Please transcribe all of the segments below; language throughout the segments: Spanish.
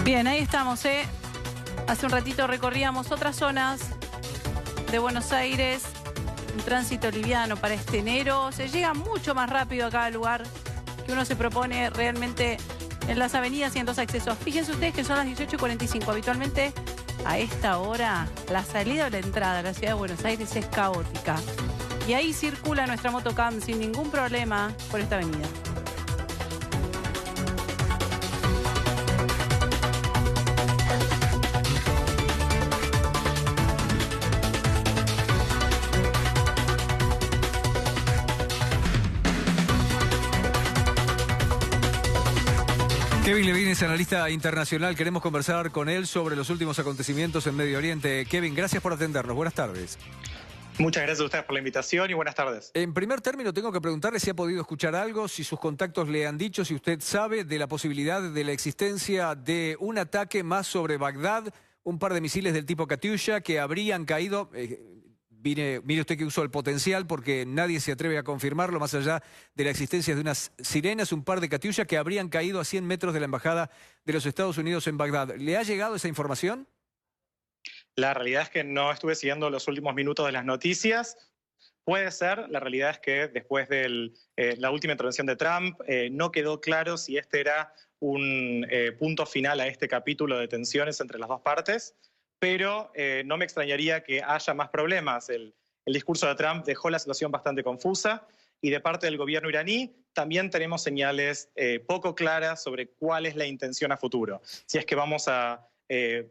Bien, ahí estamos, ¿eh? Hace un ratito recorríamos otras zonas de Buenos Aires, un tránsito liviano para este enero. Se llega mucho más rápido a cada lugar que uno se propone realmente en las avenidas y en los accesos. Fíjense ustedes que son las 18:45. Habitualmente a esta hora la salida o la entrada a la ciudad de Buenos Aires es caótica. Y ahí circula nuestra motocam sin ningún problema por esta avenida. Kevin Levine es analista internacional. Queremos conversar con él sobre los últimos acontecimientos en Medio Oriente. Kevin, gracias por atendernos. Buenas tardes. Muchas gracias a ustedes por la invitación y buenas tardes. En primer término, tengo que preguntarle si ha podido escuchar algo, si sus contactos le han dicho, si usted sabe de la posibilidad de la existencia de un ataque más sobre Bagdad, un par de misiles del tipo Katyusha que habrían caído. Mire usted que usó el potencial porque nadie se atreve a confirmarlo, más allá de la existencia de unas sirenas, un par de Katyusha que habrían caído a 100 metros de la embajada de los Estados Unidos en Bagdad. ¿Le ha llegado esa información? La realidad es que no estuve siguiendo los últimos minutos de las noticias. Puede ser, la realidad es que después de la última intervención de Trump no quedó claro si este era un punto final a este capítulo de tensiones entre las dos partes, pero no me extrañaría que haya más problemas. El discurso de Trump dejó la situación bastante confusa y de parte del gobierno iraní también tenemos señales poco claras sobre cuál es la intención a futuro. Si es que vamos a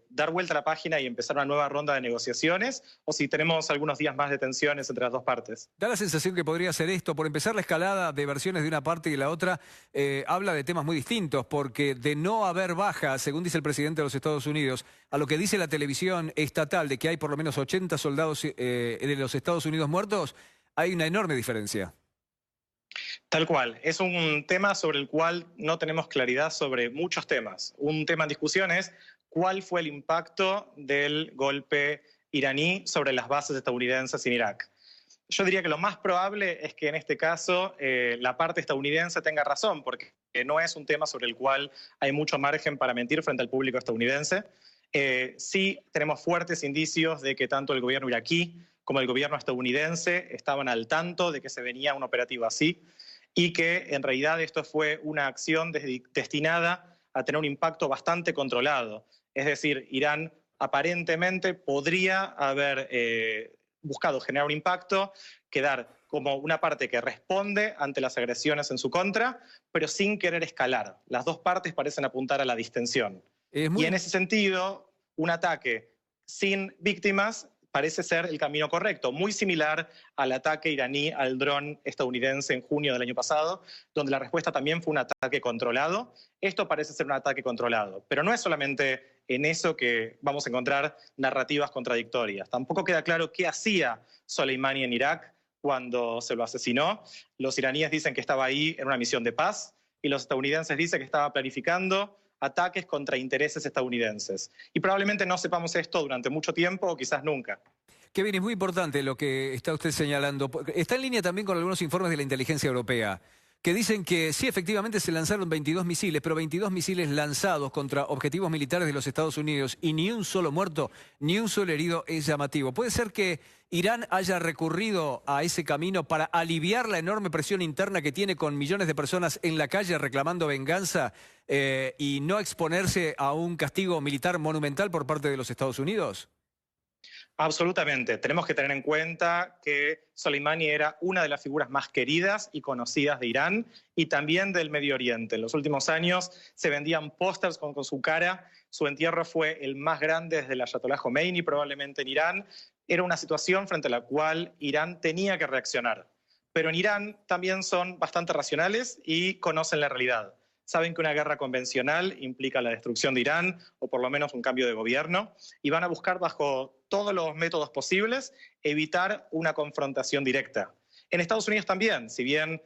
dar vuelta a la página y empezar una nueva ronda de negociaciones, o si tenemos algunos días más de tensiones entre las dos partes. Da la sensación que podría ser esto. Por empezar, la escalada de versiones de una parte y de la otra habla de temas muy distintos, porque de no haber bajas, según dice el presidente de los Estados Unidos, a lo que dice la televisión estatal de que hay por lo menos 80 soldados de los Estados Unidos muertos, hay una enorme diferencia. Tal cual. Es un tema sobre el cual no tenemos claridad sobre muchos temas. Un tema en discusión es cuál fue el impacto del golpe iraní sobre las bases estadounidenses en Irak. Yo diría que lo más probable es que en este caso la parte estadounidense tenga razón, porque no es un tema sobre el cual hay mucho margen para mentir frente al público estadounidense. Sí tenemos fuertes indicios de que tanto el gobierno iraquí como el gobierno estadounidense estaban al tanto de que se venía un operativo así y que en realidad esto fue una acción destinada a tener un impacto bastante controlado. Es decir, Irán aparentemente podría haber buscado generar un impacto, quedar como una parte que responde ante las agresiones en su contra, pero sin querer escalar. Las dos partes parecen apuntar a la distensión. Y en ese sentido, un ataque sin víctimas parece ser el camino correcto, muy similar al ataque iraní al dron estadounidense en junio del año pasado, donde la respuesta también fue un ataque controlado. Esto parece ser un ataque controlado, pero no es solamente en eso que vamos a encontrar narrativas contradictorias. Tampoco queda claro qué hacía Soleimani en Irak cuando se lo asesinó. Los iraníes dicen que estaba ahí en una misión de paz y los estadounidenses dicen que estaba planificando ataques contra intereses estadounidenses. Y probablemente no sepamos esto durante mucho tiempo o quizás nunca. Kevin, es muy importante lo que está usted señalando. Está en línea también con algunos informes de la inteligencia europea, que dicen que sí, efectivamente se lanzaron 22 misiles, pero 22 misiles lanzados contra objetivos militares de los Estados Unidos y ni un solo muerto, ni un solo herido es llamativo. ¿Puede ser que Irán haya recurrido a ese camino para aliviar la enorme presión interna que tiene con millones de personas en la calle reclamando venganza y no exponerse a un castigo militar monumental por parte de los Estados Unidos? Absolutamente. Tenemos que tener en cuenta que Soleimani era una de las figuras más queridas y conocidas de Irán y también del Medio Oriente. En los últimos años se vendían pósters con su cara. Su entierro fue el más grande desde el Ayatollah Khomeini, probablemente en Irán. Era una situación frente a la cual Irán tenía que reaccionar. Pero en Irán también son bastante racionales y conocen la realidad. Saben que una guerra convencional implica la destrucción de Irán o por lo menos un cambio de gobierno y van a buscar bajo todos los métodos posibles evitar una confrontación directa. En Estados Unidos también, si bien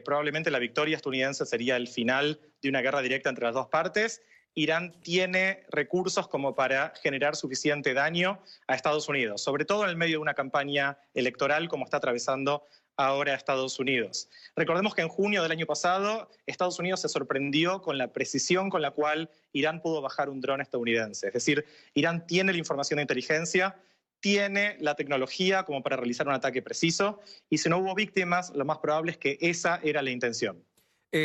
probablemente la victoria estadounidense sería el final de una guerra directa entre las dos partes, Irán tiene recursos como para generar suficiente daño a Estados Unidos, sobre todo en el medio de una campaña electoral como está atravesando ahora Estados Unidos. Recordemos que en junio del año pasado Estados Unidos se sorprendió con la precisión con la cual Irán pudo bajar un dron estadounidense. Es decir, Irán tiene la información de inteligencia, tiene la tecnología como para realizar un ataque preciso, y si no hubo víctimas, lo más probable es que esa era la intención.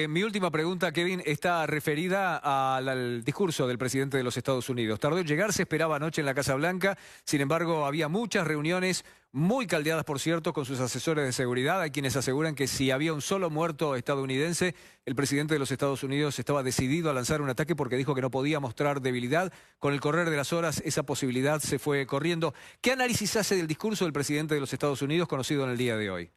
Mi última pregunta, Kevin, está referida al discurso del presidente de los Estados Unidos. Tardó en llegar, se esperaba anoche en la Casa Blanca, sin embargo había muchas reuniones, muy caldeadas por cierto, con sus asesores de seguridad. Hay quienes aseguran que si había un solo muerto estadounidense, el presidente de los Estados Unidos estaba decidido a lanzar un ataque porque dijo que no podía mostrar debilidad. Con el correr de las horas esa posibilidad se fue corriendo. ¿Qué análisis hace del discurso del presidente de los Estados Unidos conocido en el día de hoy?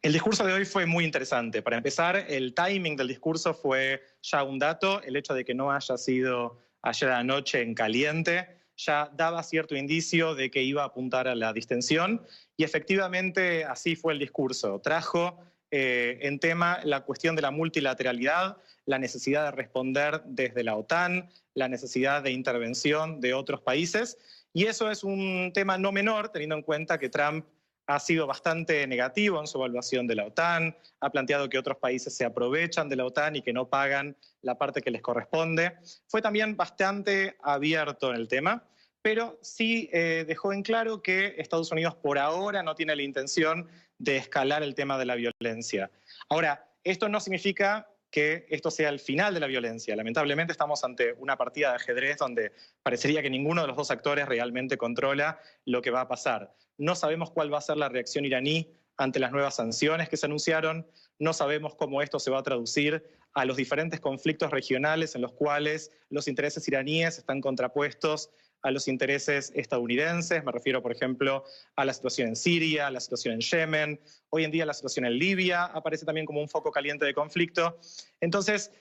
El discurso de hoy fue muy interesante. Para empezar, el timing del discurso fue ya un dato. El hecho de que no haya sido ayer anoche en caliente ya daba cierto indicio de que iba a apuntar a la distensión, y efectivamente así fue el discurso. Trajo en tema la cuestión de la multilateralidad, la necesidad de responder desde la OTAN, la necesidad de intervención de otros países, y eso es un tema no menor, teniendo en cuenta que Trump ha sido bastante negativo en su evaluación de la OTAN, ha planteado que otros países se aprovechan de la OTAN y que no pagan la parte que les corresponde. Fue también bastante abierto en el tema, pero sí dejó en claro que Estados Unidos por ahora no tiene la intención de escalar el tema de la violencia. Ahora, esto no significa que esto sea el final de la violencia. Lamentablemente estamos ante una partida de ajedrez donde parecería que ninguno de los dos actores realmente controla lo que va a pasar. No sabemos cuál va a ser la reacción iraní ante las nuevas sanciones que se anunciaron, no sabemos cómo esto se va a traducir a los diferentes conflictos regionales en los cuales los intereses iraníes están contrapuestos a los intereses estadounidenses. Me refiero, por ejemplo, a la situación en Siria, a la situación en Yemen. Hoy en día la situación en Libia aparece también como un foco caliente de conflicto. Entonces,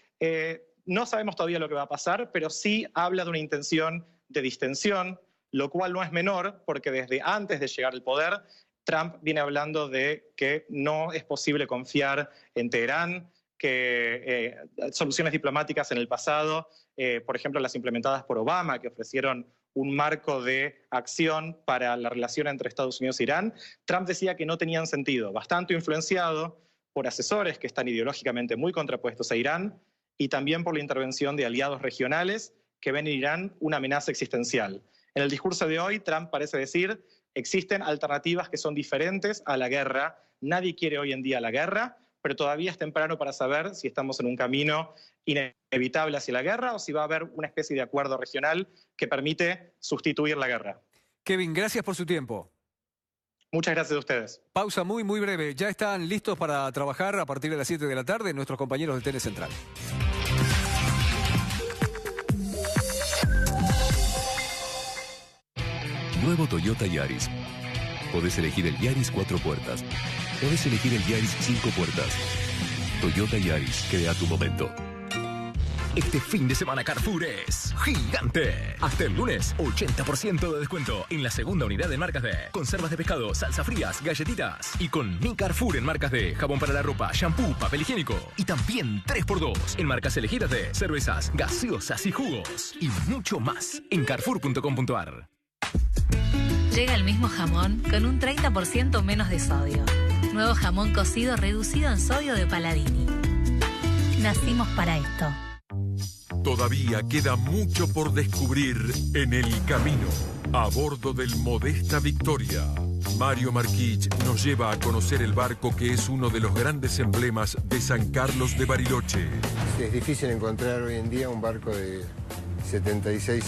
no sabemos todavía lo que va a pasar, pero sí habla de una intención de distensión, lo cual no es menor, porque desde antes de llegar al poder, Trump viene hablando de que no es posible confiar en Teherán, que soluciones diplomáticas en el pasado, por ejemplo las implementadas por Obama, que ofrecieron un marco de acción para la relación entre Estados Unidos e Irán, Trump decía que no tenían sentido, bastante influenciado por asesores que están ideológicamente muy contrapuestos a Irán y también por la intervención de aliados regionales que ven en Irán una amenaza existencial. En el discurso de hoy, Trump parece decir, existen alternativas que son diferentes a la guerra, nadie quiere hoy en día la guerra, pero todavía es temprano para saber si estamos en un camino inevitable hacia la guerra o si va a haber una especie de acuerdo regional que permite sustituir la guerra. Kevin, gracias por su tiempo. Muchas gracias a ustedes. Pausa muy breve. Ya están listos para trabajar a partir de las 7 de la tarde nuestros compañeros de TN Central. Nuevo Toyota Yaris. Podés elegir el Yaris 4 puertas. Podés elegir el Yaris 5 puertas. Toyota Yaris, crea tu momento. Este fin de semana Carrefour es gigante. Hasta el lunes, 80% de descuento en la segunda unidad de marcas de conservas de pescado, salsa frías, galletitas. Y con Mi Carrefour en marcas de jabón para la ropa, shampoo, papel higiénico. Y también 3x2 en marcas elegidas de cervezas, gaseosas y jugos. Y mucho más en carrefour.com.ar. Llega el mismo jamón con un 30% menos de sodio. Nuevo jamón cocido reducido en sodio de Paladini. Nacimos para esto. Todavía queda mucho por descubrir en el camino. A bordo del Modesta Victoria, Mario Marquich nos lleva a conocer el barco que es uno de los grandes emblemas de San Carlos de Bariloche. Es difícil encontrar hoy en día un barco de 76